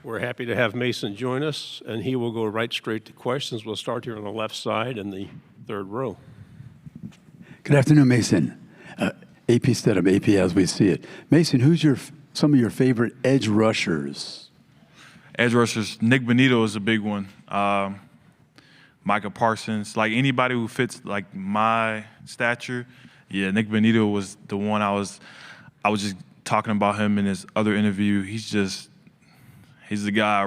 We're happy to have Mason join us, and he will go right straight to questions. We'll start here on the left side in the third row. Good afternoon, Mason. AP Stedham, AP as we see it. Mason, who's some of your favorite edge rushers? Edge rushers, Nick Bonito is a big one. Micah Parsons, like anybody who fits like my stature. Yeah, Nick Bonito was the one I was just talking about him in his other interview. He's the guy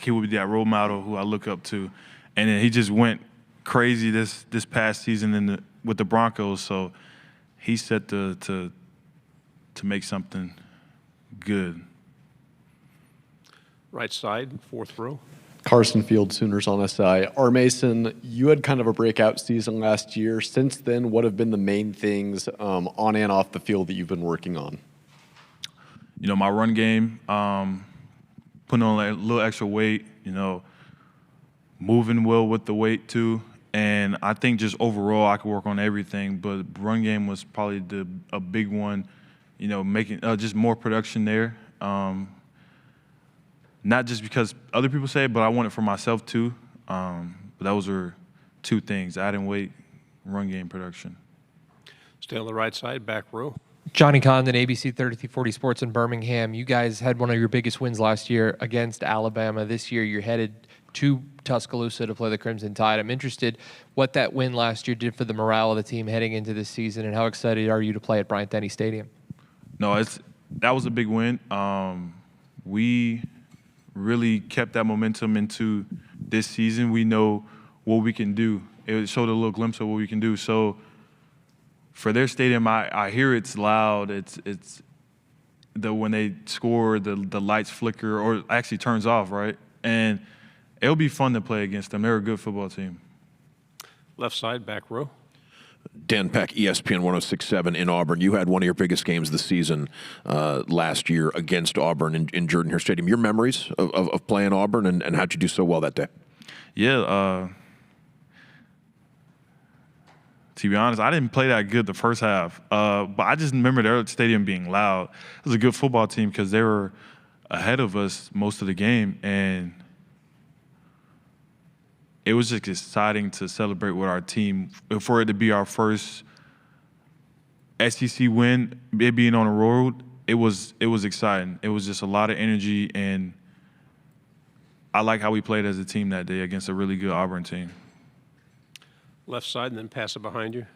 he would be that role model who I look up to. And then he just went crazy this past season with the Broncos. So he's set to make something good. Right side, fourth row. Carson Field, Sooners on SI. R. Mason, you had kind of a breakout season last year. Since then, what have been the main things on and off the field that you've been working on? You know, my run game, putting on a little extra weight, moving well with the weight too. And I think just overall I could work on everything, but run game was probably a big one, making just more production there. Not just because other people say it, but I want it for myself too. But those are two things: adding weight, run game production. Stay on the right side, back row. Johnny Condon, ABC 3340 Sports in Birmingham. You guys had one of your biggest wins last year against Alabama. This year you're headed to Tuscaloosa to play the Crimson Tide. I'm interested what that win last year did for the morale of the team heading into this season, and how excited are you to play at Bryant-Denny Stadium? No, that was a big win. We really kept that momentum into this season. We know what we can do. It showed a little glimpse of what we can do. So for their stadium, I hear it's loud. It's when they score, the lights flicker or actually turns off, right? And it'll be fun to play against them. They're a good football team. Left side, back row. Dan Peck, ESPN 106.7 in Auburn. You had one of your biggest games of the season last year against Auburn in Jordan-Hare Stadium. Your memories of playing Auburn and how'd you do so well that day? Yeah, to be honest, I didn't play that good the first half, but I just remember their stadium being loud. It was a good football team because they were ahead of us most of the game, and it was just exciting to celebrate with our team. For it to be our first SEC win, it being on the road, it was exciting. It was just a lot of energy, and I like how we played as a team that day against a really good Auburn team. Left side, and then pass it behind you.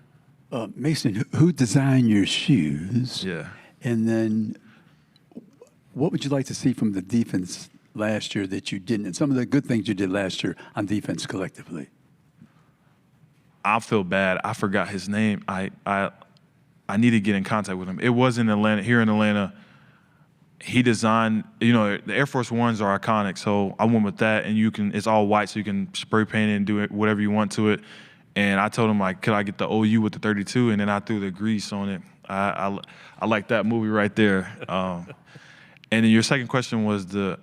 Mason, who designed your shoes? Yeah. And then what would you like to see from the defense last year that you didn't, and some of the good things you did last year on defense collectively? I feel bad. I forgot his name. I need to get in contact with him. It was in Atlanta, here in Atlanta. He designed, the Air Force Ones are iconic, so I went with that, and it's all white, so you can spray paint it and do it whatever you want to it. And I told him, could I get the OU with the 32? And then I threw the grease on it. I like that movie right there. And then your second question was I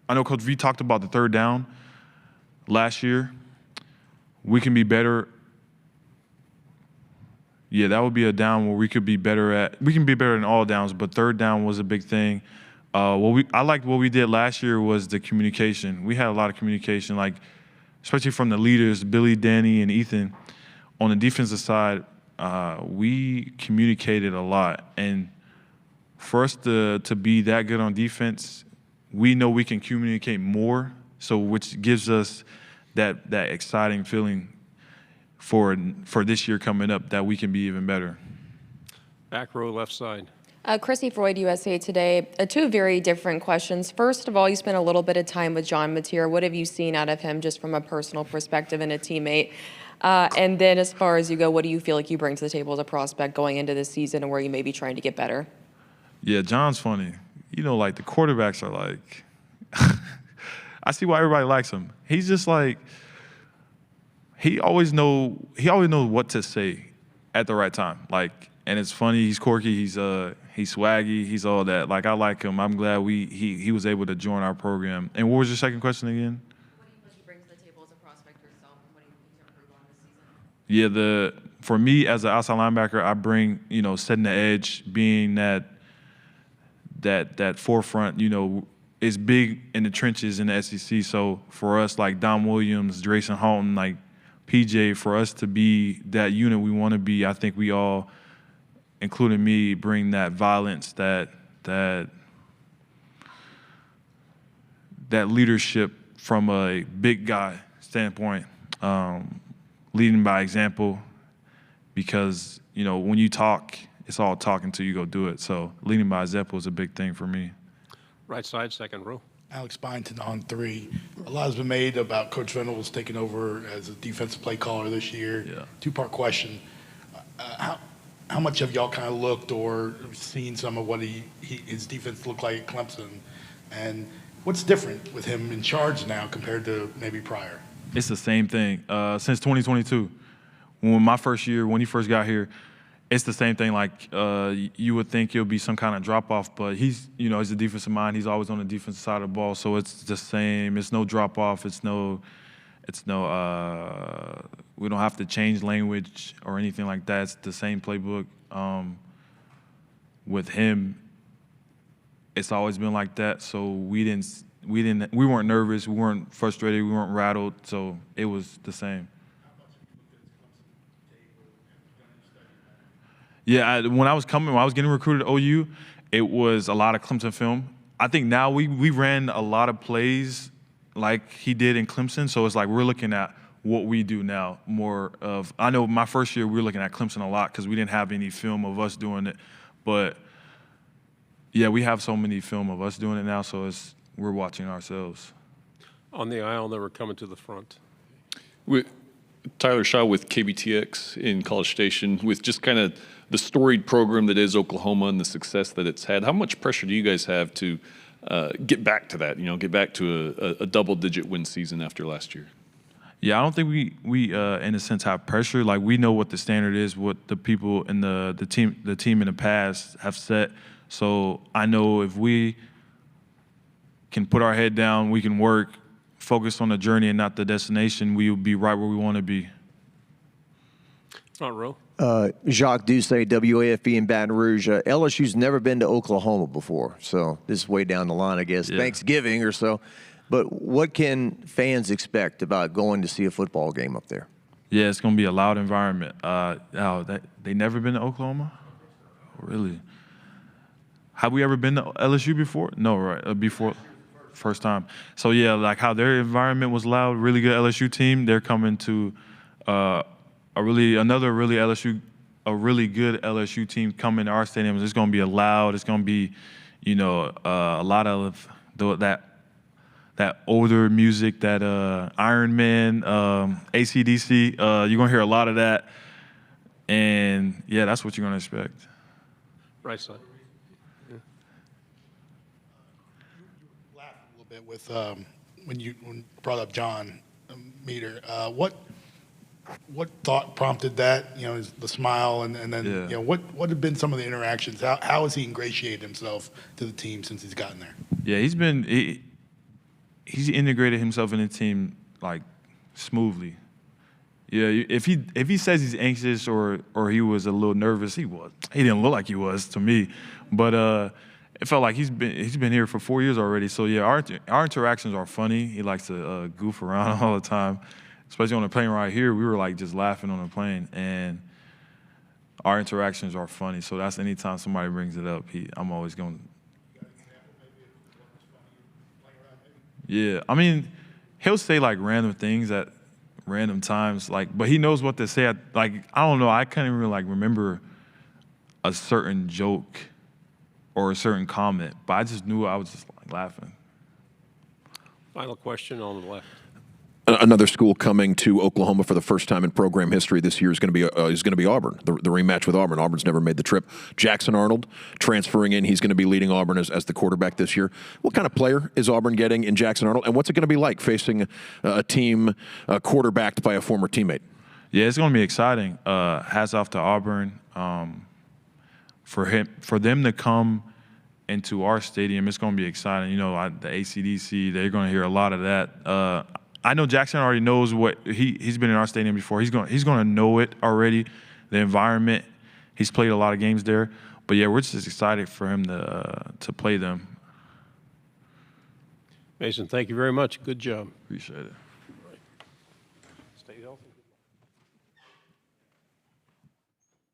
know Coach V talked about the third down last year. We can be better. Yeah, that would be a down where we could be better at. We can be better in all downs, but third down was a big thing. I liked what we did last year was the communication. We had a lot of communication, especially from the leaders, Billy, Danny, and Ethan. On the defensive side, we communicated a lot. And for us to be that good on defense, we know we can communicate more, which gives us that exciting feeling for this year coming up that we can be even better. Back row, left side. Chrissy Freud, USA Today. Two very different questions. First of all, you spent a little bit of time with John Mateer. What have you seen out of him just from a personal perspective and a teammate? And then as far as you go, what do you feel like you bring to the table as a prospect going into this season and where you may be trying to get better? Yeah, John's funny. The quarterbacks are I see why everybody likes him. He's just he always knows what to say at the right time. And it's funny, he's quirky, he's swaggy, he's all that. I like him. I'm glad he was able to join our program. And what was your second question again? What do you bring to the table as a prospect yourself, and what do you think to improve on this season? Yeah, for me as an outside linebacker, I bring, setting the edge, being that forefront, is big in the trenches in the SEC. So for us, like Don Williams, Drayson Halton, like PJ, for us to be that unit we want to be, I think we all, including me, bring that violence, that leadership from a big guy standpoint, leading by example, because, when you talk, it's all talk until you go do it. So leading by example is a big thing for me. Right side, second row. Alex Byington on 3. A lot has been made about Coach Venables taking over as a defensive play caller this year. Yeah. Two-part question. How much have y'all kind of looked or seen some of what his defense looked like at Clemson? And what's different with him in charge now compared to maybe prior? It's the same thing. Since 2022, when he first got here, it's the same thing. Like you would think it'll be some kind of drop off, but he's a defensive mind. He's always on the defensive side of the ball, so it's the same. It's no drop off. It's no. We don't have to change language or anything like that. It's the same playbook. With him, it's always been like that. So we weren't nervous. We weren't frustrated. We weren't rattled. So it was the same. Yeah, when I was getting recruited to OU, it was a lot of Clemson film. I think now we ran a lot of plays like he did in Clemson, so it's like we're looking at what we do now more of. I know my first year we were looking at Clemson a lot because we didn't have any film of us doing it, but yeah, we have so many film of us doing it now, so we're watching ourselves. On the aisle, they were coming to the front. With Tyler Shaw with KBTX in College Station, with just kind of the storied program that is Oklahoma and the success that it's had, how much pressure do you guys have to get back to that, get back to a double-digit win season after last year? Yeah, I don't think we in a sense have pressure. Like we know what the standard is, what the people in the team in the past have set. So I know if we can put our head down, we can work, focus on the journey and not the destination, we will be right where we want to be. Front row. Jacques Doucet, WAFB in Baton Rouge. LSU's never been to Oklahoma before, so this is way down the line, I guess, Yeah. Thanksgiving or so. But what can fans expect about going to see a football game up there? Yeah, it's going to be a loud environment. They never been to Oklahoma? Really? Have we ever been to LSU before? No, right? Before, first time. So yeah, like how their environment was loud, really good LSU team. They're coming to a really good LSU team coming to our stadiums. It's going to be loud. It's going to be, a lot of that older music, that Iron Man, AC/DC. You're going to hear a lot of that, and yeah, that's what you're going to expect. Right side. Laughed a little bit with when you brought up John Meter. What thought prompted that? Is the smile, and then Yeah. what have been some of the interactions? How has he ingratiated himself to the team since he's gotten there? Yeah, he's integrated himself in the team like smoothly. Yeah, if he says he's anxious or he was a little nervous, he was. He didn't look like he was to me, but it felt like he's been here for 4 years already. So yeah, our interactions are funny. He likes to goof around all the time, especially on the plane right here. We were like just laughing on the plane, and our interactions are funny. So that's anytime somebody brings it up, I'm always going. Yeah, I mean, he'll say like random things at random times, but he knows what to say. I don't know, I can't even remember a certain joke or a certain comment, but I just knew I was just laughing. Final question on the left. Another school coming to Oklahoma for the first time in program history this year is going to be Auburn. The rematch with Auburn. Auburn's never made the trip. Jackson Arnold transferring in. He's going to be leading Auburn as the quarterback this year. What kind of player is Auburn getting in Jackson Arnold, and what's it going to be like facing a team quarterbacked by a former teammate? Yeah, it's going to be exciting. Hats off to Auburn. For them to come into our stadium, it's going to be exciting. The AC/DC, they're going to hear a lot of that. I know Jackson already knows what he's been in our stadium before. He's going to know it already. the environment. He's played a lot of games there. But yeah, we're just excited for him to play them. Mason, thank you very much. Good job. Appreciate it. Stay healthy.